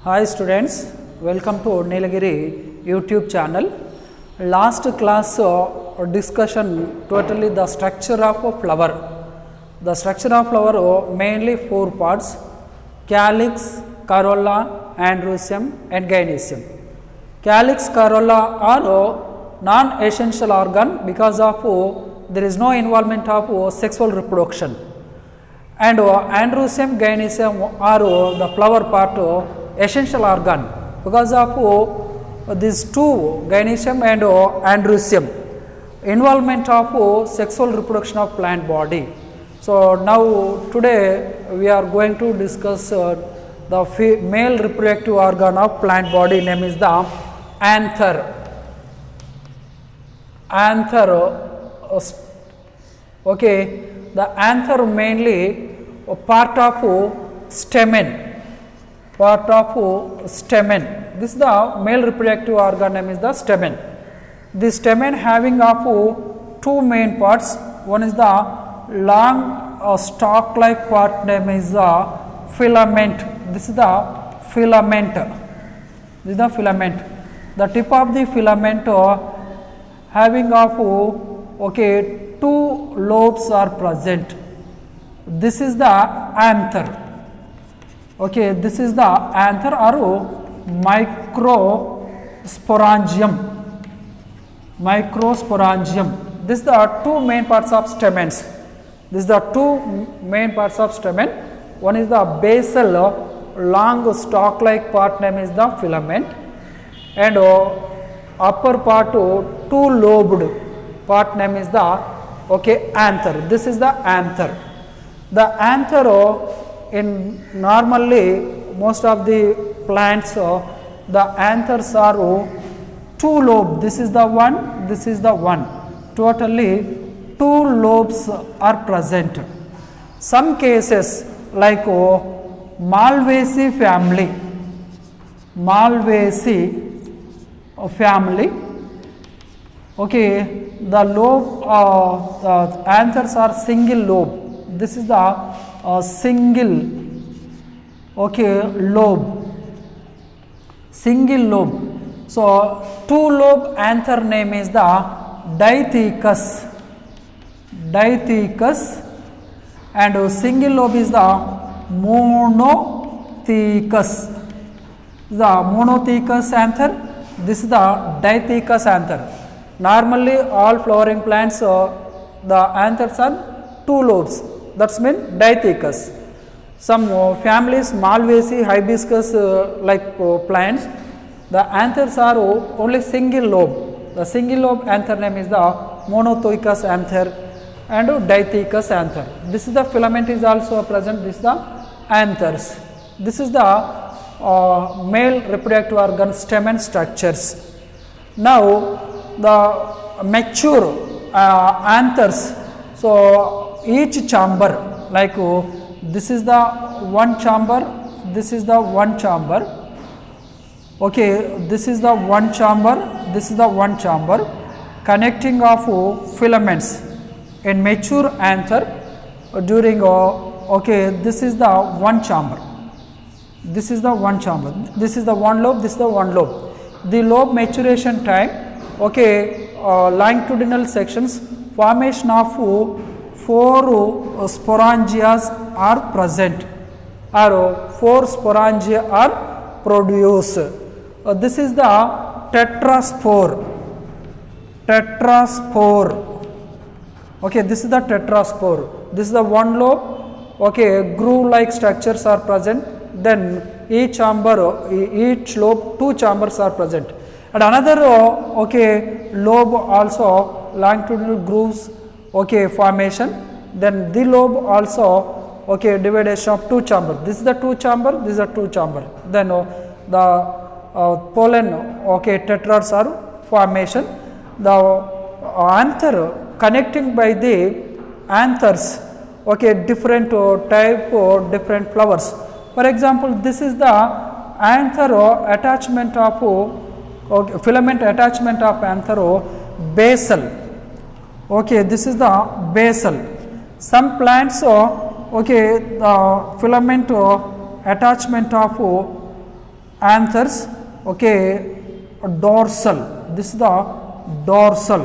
Hi students, welcome to Nilagiri YouTube channel. Last class discussion totally the structure of a flower. The structure of flower mainly four parts: calyx, corolla, androecium and gynoecium. Calyx, corolla are non-essential organ because of there is no involvement of sexual reproduction. And androecium, gynoecium are the flower part essential organ because of these two, gynoecium and androecium, involvement of sexual reproduction of plant body. So now today we are going to discuss the male reproductive organ of plant body, name is the anther. Anther, okay, the anther mainly part of stamen. Part of stamen. This is the male reproductive organ, name is the stamen. The stamen having of two main parts. One is the long stalk like part, name is the filament. This is the filament. This is the filament. The tip of the filament having of two lobes are present. This is the anther. Okay, this is the anther or microsporangium. Microsporangium. This is the two main parts of stamens. This is the two main parts of stamen. One is the basal long stalk like part, name is the filament, and upper part two lobed part, name is the anther. This is the anther. The anther in normally most of the plants the anthers are two lobe. This is the one, this is the one. Totally two lobes are present. Some cases like Malvaceae family. Malvaceae family. Okay, the lobe, the anthers are single lobe. This is the single lobe. Single lobe. So two lobe anther name is the dithecus. Dithecus, and single lobe is the monothecus. The monothecus anther. This is the dithecus anther. Normally all flowering plants the anthers are two lobes. That's mean dithecus. Some families, Malvaceae, hibiscus like plants, the anthers are only single lobe. The single lobe anther name is the monothecus anther and dithecus anther. This is the filament is also present. This is the anthers. This is the male reproductive organ stamen structures. Now the mature anthers. So each chamber, like this is the one chamber, this is the one chamber. Okay, this is the one chamber, this is the one chamber connecting of filaments in mature anther during this is the one chamber. This is the one chamber. This is the one lobe, this is the one lobe. The lobe maturation time, longitudinal sections, formation of four sporangias are present, or four sporangia are produced. This is the tetraspore. Tetraspore. Okay, this is the tetraspore. This is the one lobe. Okay, groove like structures are present. Then each chamber, each lobe, two chambers are present. And another lobe also longitudinal grooves formation. Then the lobe also dividation of two chamber. This is the two chamber, this is the two chamber. Then the pollen tetrads are formation. The anther connecting by the anthers different type different flowers. For example, this is the anther attachment of filament attachment of anther basal. Okay, this is the basal. Some plants the filament attachment of anthers, okay, dorsal, this is the dorsal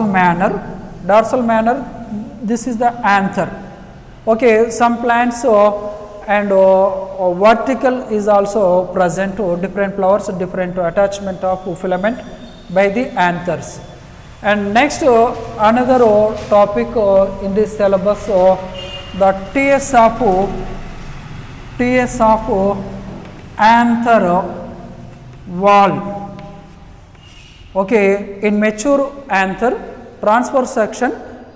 manner, this is the anther. Okay, some plants and vertical is also present, different flowers, different attachment of filament by the anthers. And next another topic in this syllabus, the TS of anther wall. Okay, in mature anther, transverse section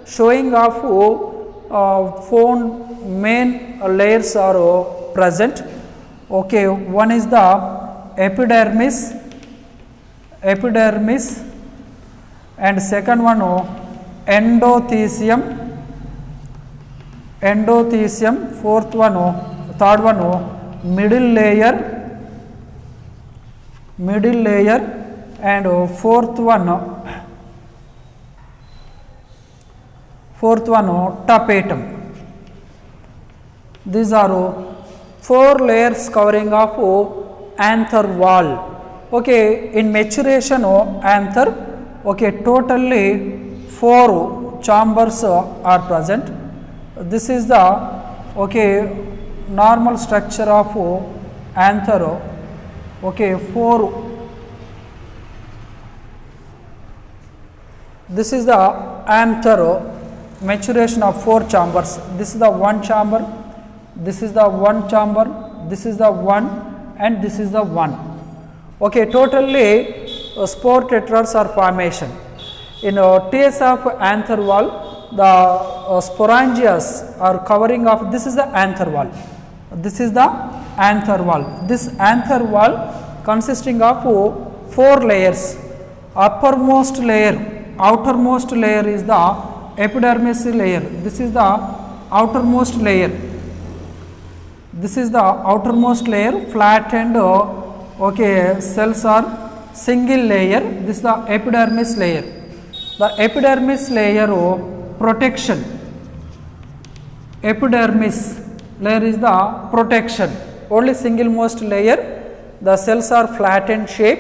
showing of four main layers are present. Okay, one is the epidermis, and second one endothelium, fourth one, third one middle layer, and fourth one tapetum. These are four layers covering of anther wall. Okay, in maturation anther, okay, totally 4 chambers are present. This is the, okay, normal structure of anther. Okay, 4. This is the anther maturation of 4 chambers. This is the one chamber, this is the one chamber, this is the one, and this is the one. Okay, totally spore tetrads are formation. In TS of anther wall, the sporangias are covering of, this is the anther wall. This is the anther wall. This anther wall consisting of 4 layers. Uppermost layer, outermost layer is the epidermis layer. This is the outermost layer. This is the outermost layer, flattened, okay, cells are single layer. This is the epidermis layer. The epidermis layer protection. Epidermis layer is the protection. Only single most layer. The cells are flattened shape.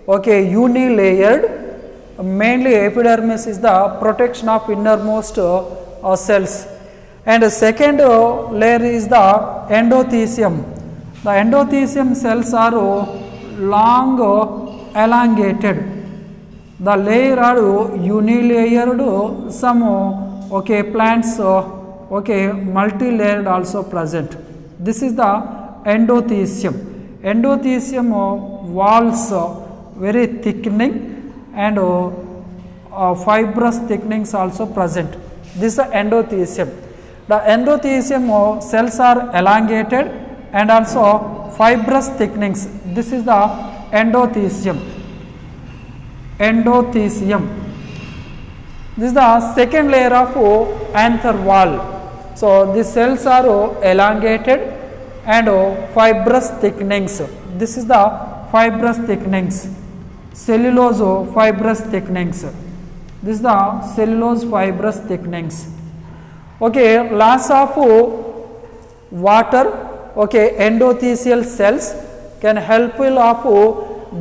Okay, unilayered. Mainly epidermis is the protection of innermost cells. And the second layer is the endothelium. The endothelium cells are long elongated. The layer are unilayered, some okay, plants okay, multi-layered also present. This is the endothelium. Endothelium walls very thickening and fibrous thickenings also present. This is the endothelium. The endothelium cells are elongated and also fibrous thickenings. This is the endothelium. This is the second layer of anther wall. So these cells are elongated and fibrous thickenings. This is the fibrous thickenings. Cellulose fibrous thickenings. This is the cellulose fibrous thickenings. Okay, loss of water, okay, endothelial cells can help of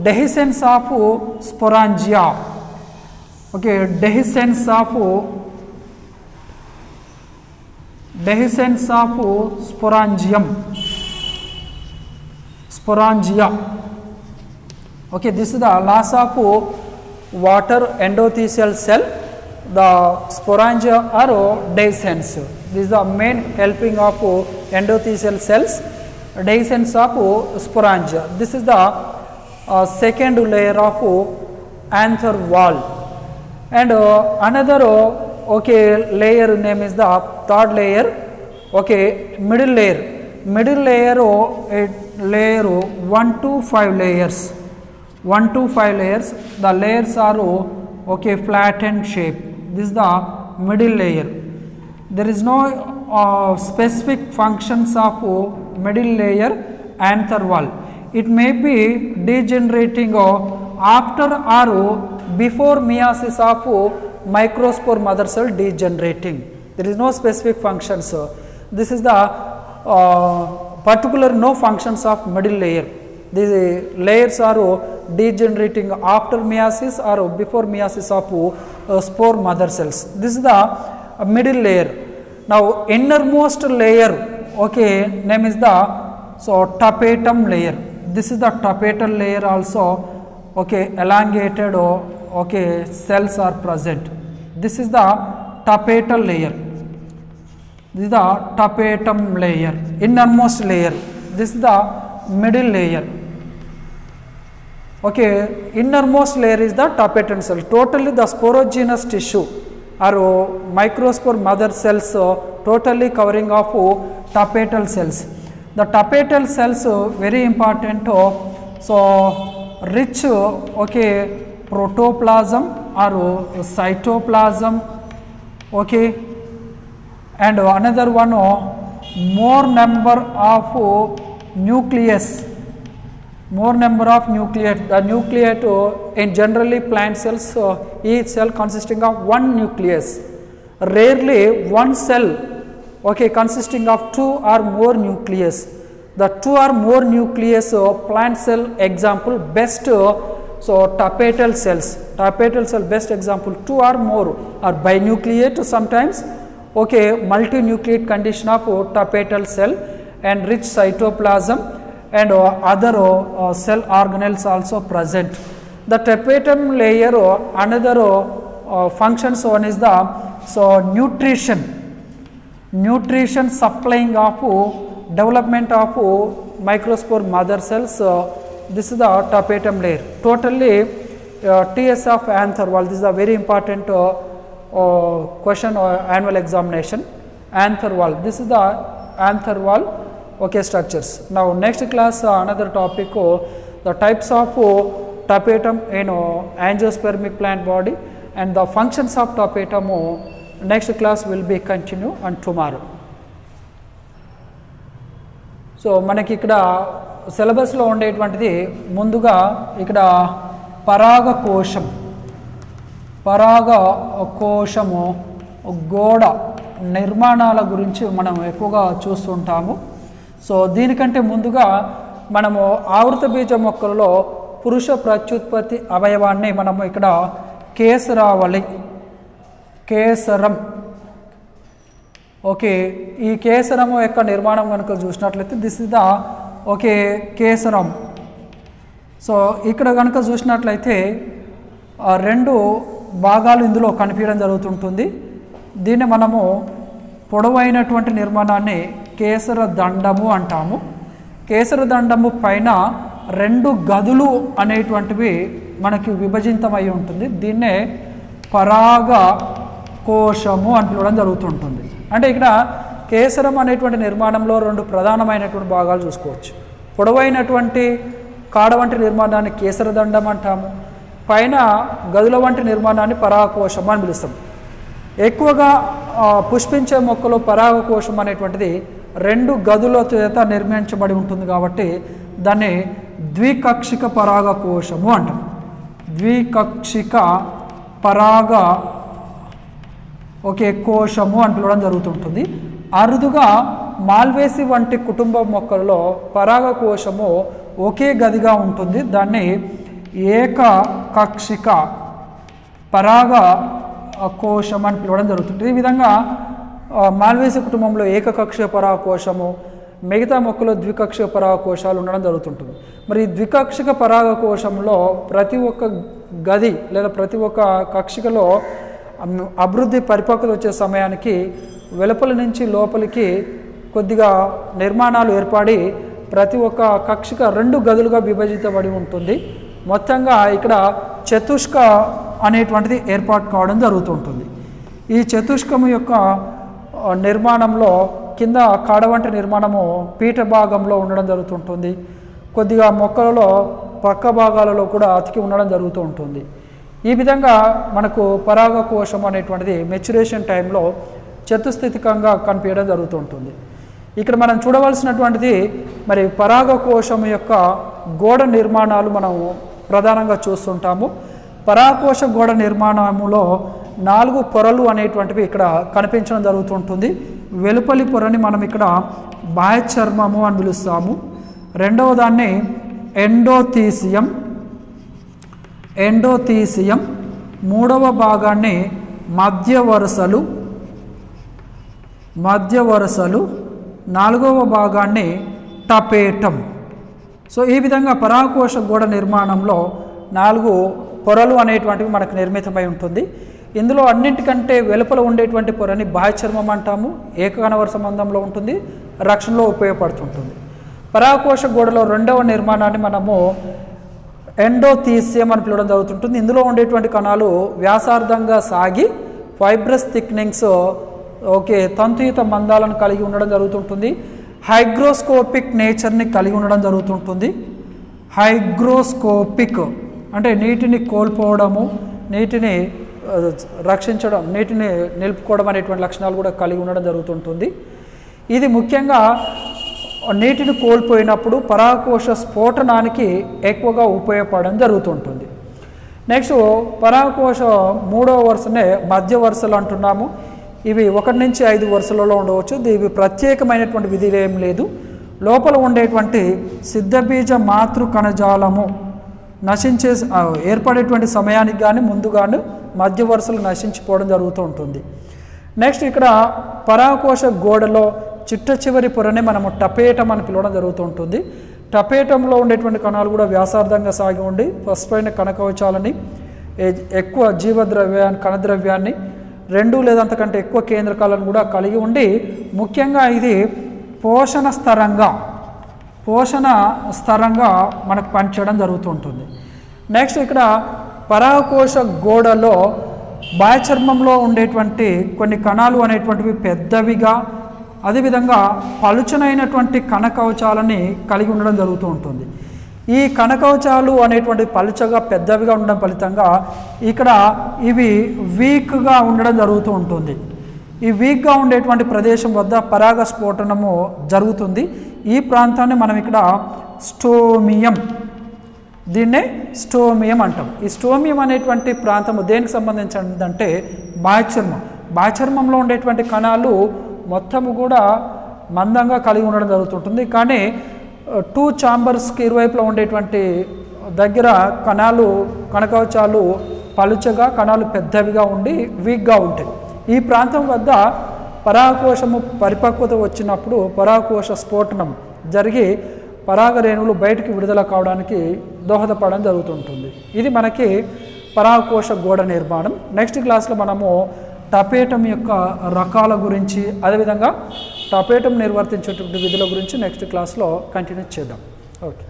dehiscence of sporangia. Okay, dehiscence of sporangia. Okay, this is the loss of water endothelial cell. The sporangia are dehiscence. This is the main helping of endothelial cells. Dehiscence of sporangia. This is the second layer of anther wall. And another okay, layer name is the third layer. Okay, middle layer. Middle layer layer 1 to 5 layers. 1 to 5 layers. The layers are okay, flattened shape. This is the middle layer. There is no specific functions of middle layer anther wall. It may be degenerating after or before meiosis of microspore mother cell degenerating. There is no specific function. So this is the particular no functions of middle layer. These layers are degenerating after meiosis or before meiosis of spore mother cells. This is the middle layer. Now innermost layer, okay, name is the tapetum layer. This is the tapetal layer also, okay, elongated, okay, cells are present. This is the tapetal layer. This is the tapetum layer, innermost layer. This is the middle layer. Okay, innermost layer is the tapetum cell. Totally the sporogenous tissue or microspore mother cells totally covering of tapetal cells. The tapetal cells very important. So rich, okay, protoplasm or cytoplasm, okay, and another one more number of nucleus, more number of nucleate. The nucleate in generally plant cells, each cell consisting of one nucleus, rarely one cell, okay, consisting of two or more nucleus. The two or more nucleus plant cell example best, so tapetal cells, tapetal cell best example, two or more, or binucleate sometimes, okay, multinucleate condition of tapetal cell and rich cytoplasm and other cell organelles also present. The tapetum layer another functions, one is the nutrition supplying of development of microspore mother cells. This is the tapetum layer. Totally TS of anther wall. This is a very important question annual examination. Anther wall. This is the anther wall, okay, structures. Now next class another topic, the types of tapetum in angiospermic plant body and the functions of tapetum. Next class will be continue on tomorrow. So మనకి ఇక్కడ సిలబస్లో ఉండేటువంటిది ముందుగా ఇక్కడ పరాగకోశము గోడ నిర్మాణాల గురించి మనం ఎక్కువగా చూస్తుంటాము. సో దీనికంటే ముందుగా మనము ఆవృత బీజ మొక్కలలో పురుష ప్రత్యుత్పత్తి అవయవాన్ని మనము ఇక్కడ కేసరం, ఓకే, ఈ కేసరము యొక్క నిర్మాణం కనుక చూసినట్లయితే this is the, okay, కేసరం. So ఇక్కడ కనుక చూసినట్లయితే రెండు భాగాలు ఇందులో కనిపించడం జరుగుతుంటుంది. దీన్ని మనము పొడవైనటువంటి నిర్మాణాన్ని కేసర దండము అంటాము. కేసర దండము పైన రెండు గదులు అనేటువంటివి మనకి విభజితమై ఉంటుంది. దీన్నే పరాగ కోశము అని పిలవడం జరుగుతుంటుంది. అంటే ఇక్కడ కేసరం అనేటువంటి నిర్మాణంలో రెండు ప్రధానమైనటువంటి భాగాలు చూసుకోవచ్చు. పొడవైనటువంటి కాడ వంటి నిర్మాణాన్ని కేసరదండం అంటాము. పైన గదుల వంటి నిర్మాణాన్ని పరాగకోశం అని పిలుస్తాం. ఎక్కువగా పుష్పించే మొక్కలో పరాగకోశం అనేటువంటిది రెండు గదుల చేత నిర్మించబడి ఉంటుంది కాబట్టి దాన్ని ద్వికక్షిక పరాగకోశము అంటాం. ద్వికక్షిక పరాగ, ఓకే, కోశము అని పిలవడం జరుగుతుంటుంది. అరుదుగా మాల్వేసి వంటి కుటుంబ మొక్కలలో పరాగకోశము ఒకే గదిగా ఉంటుంది. దాన్ని ఏకకక్షిక పరాగ కోశం అని పిలవడం జరుగుతుంది. ఈ విధంగా మాల్వేసి కుటుంబంలో ఏకకక్షిక పరాగకోశము, మిగతా మొక్కలో ద్వికక్షిక పరాగకోశాలు ఉండడం జరుగుతుంటుంది. మరి ద్వికక్షిక పరాగకోశంలో ప్రతి ఒక్క గది లేదా ప్రతి ఒక్క కక్షికలో అభివృద్ధి పరిపక్వత వచ్చే సమయానికి వెలుపల నుంచి లోపలికి కొద్దిగా నిర్మాణాలు ఏర్పడి ప్రతి ఒక్క కక్షిక రెండు గదులుగా విభజితబడి ఉంటుంది. మొత్తంగా ఇక్కడ చతుష్క అనేటువంటిది ఏర్పాటు కావడం జరుగుతుంటుంది. ఈ చతుష్కము యొక్క నిర్మాణంలో కింద కాడ వంటి నిర్మాణము పీఠ భాగంలో ఉండడం జరుగుతుంటుంది. కొద్దిగా మొక్కలలో పక్క భాగాలలో కూడా అతికి ఉండడం జరుగుతూ ఉంటుంది. ఈ విధంగా మనకు పరాగకోశం అనేటువంటిది మెచ్యురేషన్ టైంలో చతుస్థితికంగా కనిపించడం జరుగుతూ ఉంటుంది. ఇక్కడ మనం చూడవలసినటువంటిది మరి పరాగకోశం యొక్క గోడ నిర్మాణాలు మనం ప్రధానంగా చూస్తుంటాము. పరాగకోశ గోడ నిర్మాణములో 4 పొరలు అనేటువంటివి ఇక్కడ కనిపించడం జరుగుతుంటుంది. వెలుపలి పొరని మనం ఇక్కడ బాహ్య చర్మము అని పిలుస్తాము. రెండవ దాన్ని ఎండోథీసియం, మూడవ భాగాన్ని మధ్య వరుసలు, నాలుగవ భాగాన్ని టపేటం. సో ఈ విధంగా పరాగకోశ గోడ నిర్మాణంలో 4 పొరలు అనేటువంటివి మనకు నిర్మితమై ఉంటుంది. ఇందులో అన్నింటికంటే వెలుపల ఉండేటువంటి పొరని బాహ్య చర్మం అంటాము. ఏకకణవర సంబంధంలో ఉంటుంది, రక్షణలో ఉపయోగపడుతుంటుంది. పరాగకోశ గోడలో రెండవ నిర్మాణాన్ని మనము ఎండోథీసియం అని పిలవడం జరుగుతుంటుంది. ఇందులో ఉండేటువంటి కణాలు వ్యాసార్థంగా సాగి ఫైబ్రస్ థిక్నింగ్స్ తంతుయుత మందాలను కలిగి ఉండడం జరుగుతుంటుంది. హైగ్రోస్కోపిక్ నేచర్ని కలిగి ఉండడం జరుగుతుంటుంది. హైగ్రోస్కోపిక్ అంటే నీటిని కోల్పోవడము, నీటిని రక్షించడం, నీటిని నిలుపుకోవడం అనేటువంటి లక్షణాలు కూడా కలిగి ఉండడం జరుగుతుంటుంది. ఇది ముఖ్యంగా నీటిని కోల్పోయినప్పుడు పరాగకోశ స్ఫోటనానికి ఎక్కువగా ఉపయోగపడడం జరుగుతుంటుంది. నెక్స్ట్ పరాగకోశ మూడవ వరుసనే మధ్య వరుసలు అంటున్నాము. ఇవి 1 నుంచి 5 వరుసలలో ఉండవచ్చు. ఇవి ప్రత్యేకమైనటువంటి విధి ఏం లేదు. లోపల ఉండేటువంటి సిద్ధబీజ మాతృ కణజాలము ఏర్పడేటువంటి సమయానికి కానీ ముందుగాను మధ్య వరుసలు నశించిపోవడం జరుగుతూ ఉంటుంది. నెక్స్ట్ ఇక్కడ పరాగకోశ గోడలో చిట్ట చివరి పొరనే మనము టపేటం అని పిలవడం జరుగుతూ ఉంటుంది. టపేటంలో ఉండేటువంటి కణాలు కూడా వ్యాసార్థంగా సాగి ఉండి పైన కణకవచాలని, ఎక్కువ కణద్రవ్యాన్ని, 2 లేదా అంతకంటే ఎక్కువ కేంద్రకాలను కూడా కలిగి ఉండి ముఖ్యంగా ఇది పోషణ స్థరంగా మనకు పనిచేయడం జరుగుతూ ఉంటుంది. నెక్స్ట్ ఇక్కడ పరాగకోశ గోడలో బాహ్య చర్మంలో ఉండేటువంటి కొన్ని కణాలు అనేటువంటివి పెద్దవిగా, అదేవిధంగా పలుచనైనటువంటి కణకవచాలని కలిగి ఉండడం జరుగుతూ ఉంటుంది. ఈ కణకవచాలు అనేటువంటి పలుచగా పెద్దవిగా ఉండడం ఫలితంగా ఇక్కడ ఇవి వీక్గా ఉండడం జరుగుతూ ఉంటుంది. ఈ వీక్గా ఉండేటువంటి ప్రదేశం వద్ద పరాగస్ఫోటనము జరుగుతుంది. ఈ ప్రాంతాన్ని మనం ఇక్కడ దీన్నే స్టోమియం అంటాం. ఈ స్టోమియం అనేటువంటి ప్రాంతము దేనికి సంబంధించిందంటే బాహ్య చర్మంలో ఉండేటువంటి కణాలు మొత్తము కూడా మందంగా కలిగి ఉండడం జరుగుతుంటుంది. కానీ 2 ఛాంబర్స్కి ఇరువైపులో ఉండేటువంటి దగ్గర కణకవచాలు పలుచగా, కణాలు పెద్దవిగా ఉండి వీక్గా ఉంటాయి. ఈ ప్రాంతం వద్ద పరాగకోశము పరిపక్వత వచ్చినప్పుడు పరాగకోశ స్ఫోటనం జరిగి పరాగ రేణువులు బయటికి విడుదల కావడానికి దోహదపడడం జరుగుతుంటుంది. ఇది మనకి పరాగకోశ గోడ నిర్మాణం. నెక్స్ట్ క్లాస్లో మనము టపేటం యొక్క రకాల గురించి, అదేవిధంగా టపేటం నిర్వర్తించేటువంటి విధుల గురించి నెక్స్ట్ క్లాస్లో కంటిన్యూ చేద్దాం. ఓకే.